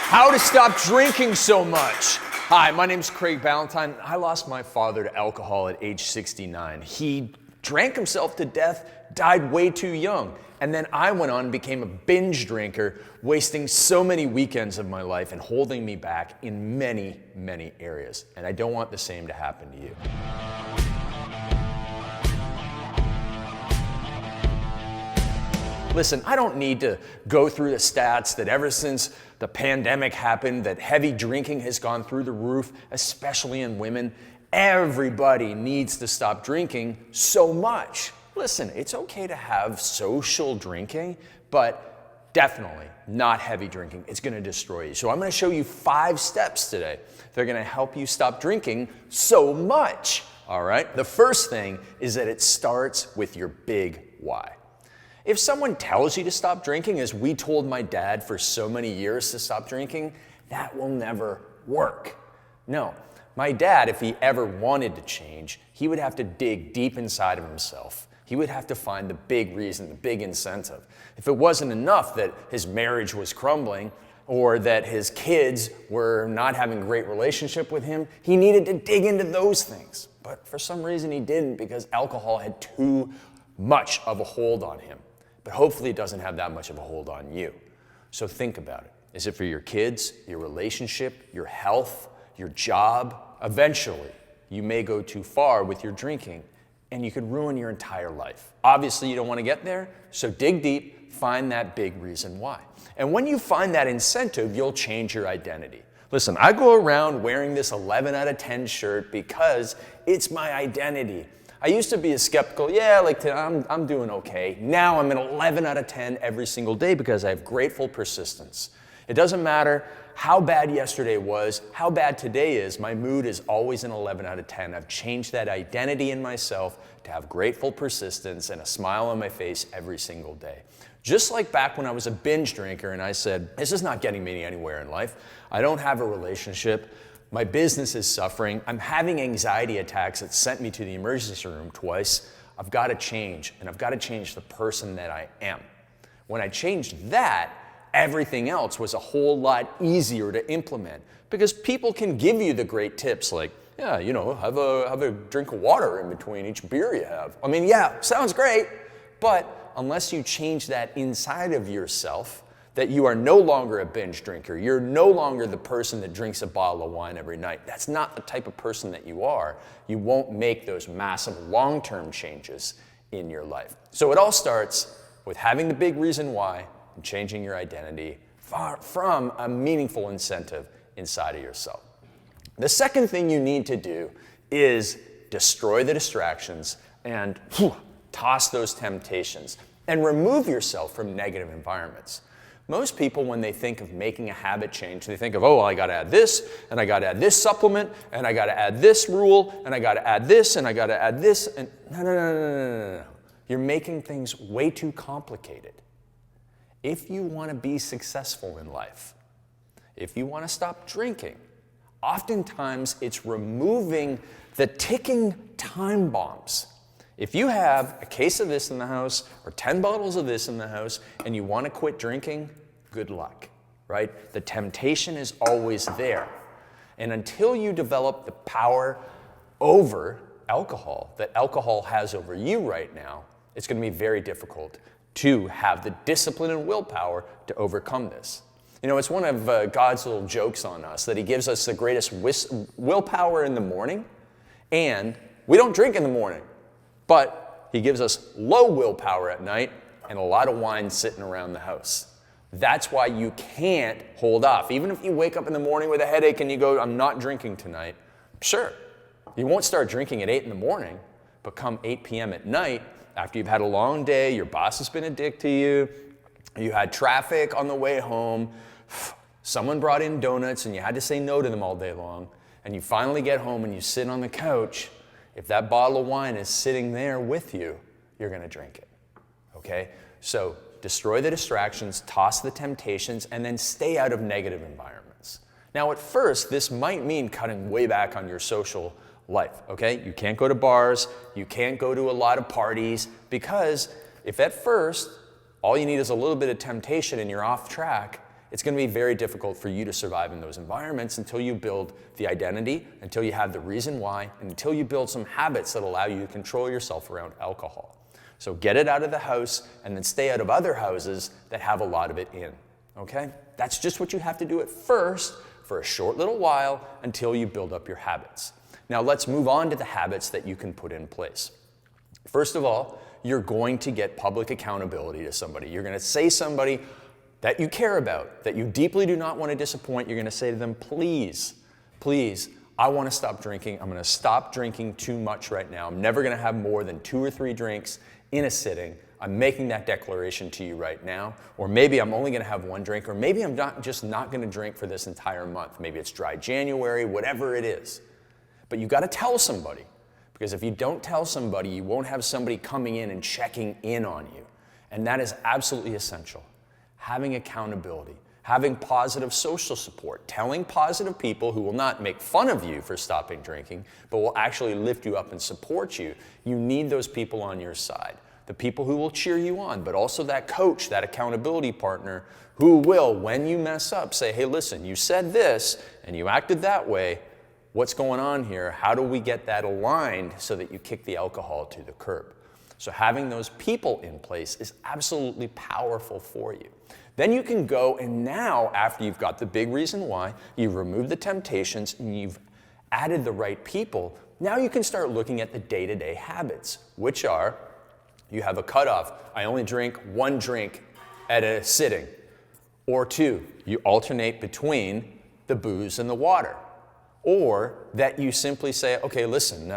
How to stop drinking so much. Hi, my name's Craig Ballantyne. I lost my father to alcohol at age 69. He drank himself to death, died way too young. And then I went on and became a binge drinker, wasting so many weekends of my life and holding me back in many, many areas. And I don't want the same to happen to you. Listen, I don't need to go through the stats that ever since the pandemic happened, that heavy drinking has gone through the roof, especially in women. Everybody needs to stop drinking so much. Listen, it's okay to have social drinking, but definitely not heavy drinking. It's gonna destroy you. So I'm gonna show you 5 steps today. They're gonna help you stop drinking so much, all right? The first thing is that it starts with your big why. If someone tells you to stop drinking, as we told my dad for so many years to stop drinking, that will never work. No, my dad, if he ever wanted to change, he would have to dig deep inside of himself. He would have to find the big reason, the big incentive. If it wasn't enough that his marriage was crumbling or that his kids were not having a great relationship with him, he needed to dig into those things. But for some reason he didn't, because alcohol had too much of a hold on him. But hopefully it doesn't have that much of a hold on you. So think about it. Is it for your kids, your relationship, your health, your job? Eventually, you may go too far with your drinking and you could ruin your entire life. Obviously, you don't want to get there, so dig deep, find that big reason why. And when you find that incentive, you'll change your identity. Listen, I go around wearing this 11 out of 10 shirt because it's my identity. I used to be a skeptical, I'm doing okay. Now I'm an 11 out of 10 every single day because I have grateful persistence. It doesn't matter how bad yesterday was, how bad today is, my mood is always an 11 out of 10. I've changed that identity in myself to have grateful persistence and a smile on my face every single day. Just like back when I was a binge drinker and I said, this is not getting me anywhere in life. I don't have a relationship. My business is suffering. I'm having anxiety attacks that sent me to the emergency room twice. I've got to change, and I've got to change the person that I am. When I changed that, everything else was a whole lot easier to implement, because people can give you the great tips like, have a drink of water in between each beer you have. I mean, yeah, sounds great, but unless you change that inside of yourself, that you are no longer a binge drinker. You're no longer the person that drinks a bottle of wine every night. That's not the type of person that you are. You won't make those massive long-term changes in your life. So it all starts with having the big reason why and changing your identity from a meaningful incentive inside of yourself. The second thing you need to do is destroy the distractions and toss those temptations and remove yourself from negative environments. Most people, when they think of making a habit change, they think of, I got to add this, and I got to add this supplement, and I got to add this rule, and I got to add this, and I got to add this, and no. You're making things way too complicated. If you want to be successful in life, if you want to stop drinking, oftentimes it's removing the ticking time bombs. If you have a case of this in the house or 10 bottles of this in the house and you want to quit drinking, good luck, right? The temptation is always there. And until you develop the power over alcohol that alcohol has over you right now, it's going to be very difficult to have the discipline and willpower to overcome this. You know, it's one of God's little jokes on us that he gives us the greatest willpower in the morning, and we don't drink in the morning. But he gives us low willpower at night and a lot of wine sitting around the house. That's why you can't hold off. Even if you wake up in the morning with a headache and you go, I'm not drinking tonight, sure, you won't start drinking at 8 in the morning, but come 8 p.m. at night, after you've had a long day, your boss has been a dick to you, you had traffic on the way home, someone brought in donuts and you had to say no to them all day long, and you finally get home and you sit on the couch. If that bottle of wine is sitting there with you, you're going to drink it, okay? So destroy the distractions, toss the temptations, and then stay out of negative environments. Now, at first, this might mean cutting way back on your social life, okay? You can't go to bars, you can't go to a lot of parties, because if at first all you need is a little bit of temptation and you're off track, it's going to be very difficult for you to survive in those environments until you build the identity, until you have the reason why, and until you build some habits that allow you to control yourself around alcohol. So get it out of the house and then stay out of other houses that have a lot of it in, okay? That's just what you have to do at first for a short little while until you build up your habits. Now let's move on to the habits that you can put in place. First of all, you're going to get public accountability to somebody. You're going to say somebody that you care about, that you deeply do not want to disappoint. You're going to say to them, please, please, I want to stop drinking. I'm going to stop drinking too much right now. I'm never going to have more than 2 or 3 drinks in a sitting. I'm making that declaration to you right now. Or maybe I'm only going to have 1 drink, or maybe I'm just not going to drink for this entire month. Maybe it's dry January, whatever it is. But you got to tell somebody, because if you don't tell somebody, you won't have somebody coming in and checking in on you. And that is absolutely essential. Having accountability, having positive social support, telling positive people who will not make fun of you for stopping drinking, but will actually lift you up and support you. You need those people on your side. The people who will cheer you on, but also that coach, that accountability partner who will, when you mess up, say, hey, listen, you said this and you acted that way. What's going on here? How do we get that aligned so that you kick the alcohol to the curb? So having those people in place is absolutely powerful for you. Then you can go, and now after you've got the big reason why, you've removed the temptations, and you've added the right people, now you can start looking at the day-to-day habits, which are, you have a cutoff. I only drink 1 drink at a sitting. Or 2, you alternate between the booze and the water. Or that you simply say, okay, listen,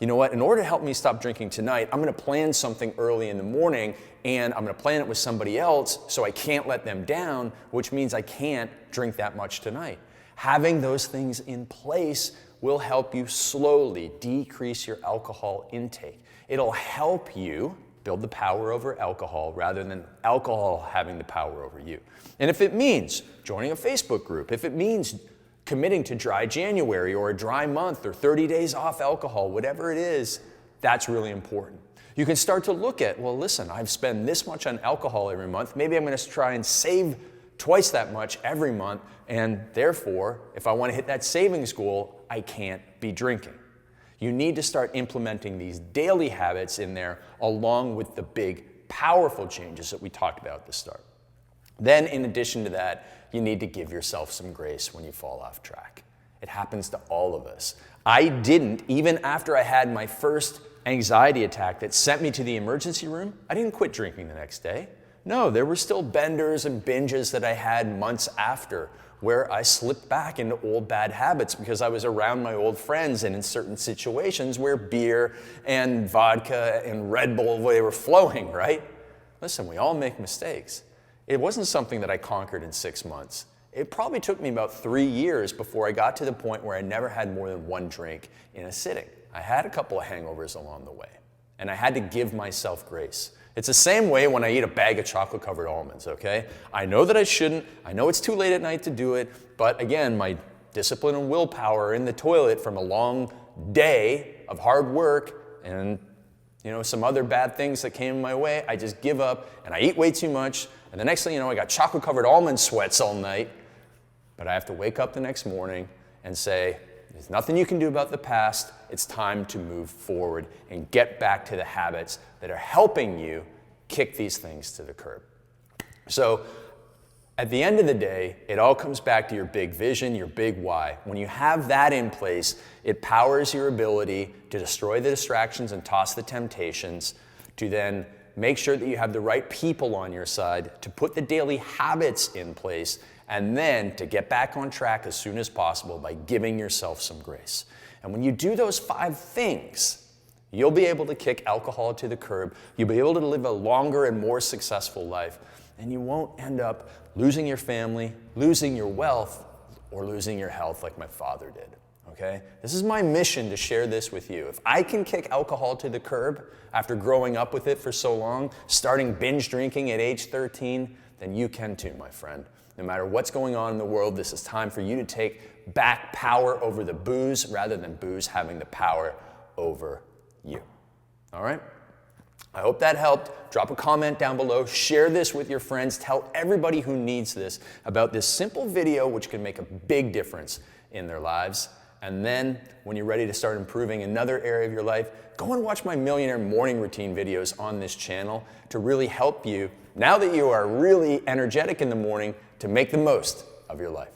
you know what, in order to help me stop drinking tonight, I'm going to plan something early in the morning, and I'm going to plan it with somebody else so I can't let them down, which means I can't drink that much tonight. Having those things in place will help you slowly decrease your alcohol intake. It'll help you build the power over alcohol rather than alcohol having the power over you. And if it means joining a Facebook group, if it means committing to dry January or a dry month or 30 days off alcohol, whatever it is, that's really important. You can start to look at, well, listen, I've spent this much on alcohol every month. Maybe I'm going to try and save twice that much every month, and therefore, if I want to hit that savings goal, I can't be drinking. You need to start implementing these daily habits in there along with the big, powerful changes that we talked about at the start. Then, in addition to that, you need to give yourself some grace when you fall off track. It happens to all of us. I didn't, even after I had my first anxiety attack that sent me to the emergency room, I didn't quit drinking the next day. No, there were still benders and binges that I had months after where I slipped back into old bad habits because I was around my old friends and in certain situations where beer and vodka and Red Bull, they were flowing, right? Listen, we all make mistakes. It wasn't something that I conquered in 6 months. It probably took me about 3 years before I got to the point where I never had more than 1 drink in a sitting. I had a couple of hangovers along the way, and I had to give myself grace. It's the same way when I eat a bag of chocolate-covered almonds, okay? I know that I shouldn't. I know it's too late at night to do it, but again, my discipline and willpower are in the toilet from a long day of hard work and some other bad things that came my way. I just give up, and I eat way too much, and the next thing you know, I got chocolate-covered almond sweats all night, but I have to wake up the next morning and say, there's nothing you can do about the past. It's time to move forward and get back to the habits that are helping you kick these things to the curb. So at the end of the day, it all comes back to your big vision, your big why. When you have that in place, it powers your ability to destroy the distractions and toss the temptations, to then make sure that you have the right people on your side, to put the daily habits in place, and then to get back on track as soon as possible by giving yourself some grace. And when you do those 5 things, you'll be able to kick alcohol to the curb, you'll be able to live a longer and more successful life, and you won't end up losing your family, losing your wealth, or losing your health like my father did, okay? This is my mission to share this with you. If I can kick alcohol to the curb after growing up with it for so long, starting binge drinking at age 13, then you can too, my friend. No matter what's going on in the world, this is time for you to take back power over the booze rather than booze having the power over you. All right? I hope that helped. Drop a comment down below. Share this with your friends. Tell everybody who needs this about this simple video, which can make a big difference in their lives. And then, when you're ready to start improving another area of your life, go and watch my Millionaire Morning Routine videos on this channel to really help you, now that you are really energetic in the morning, to make the most of your life.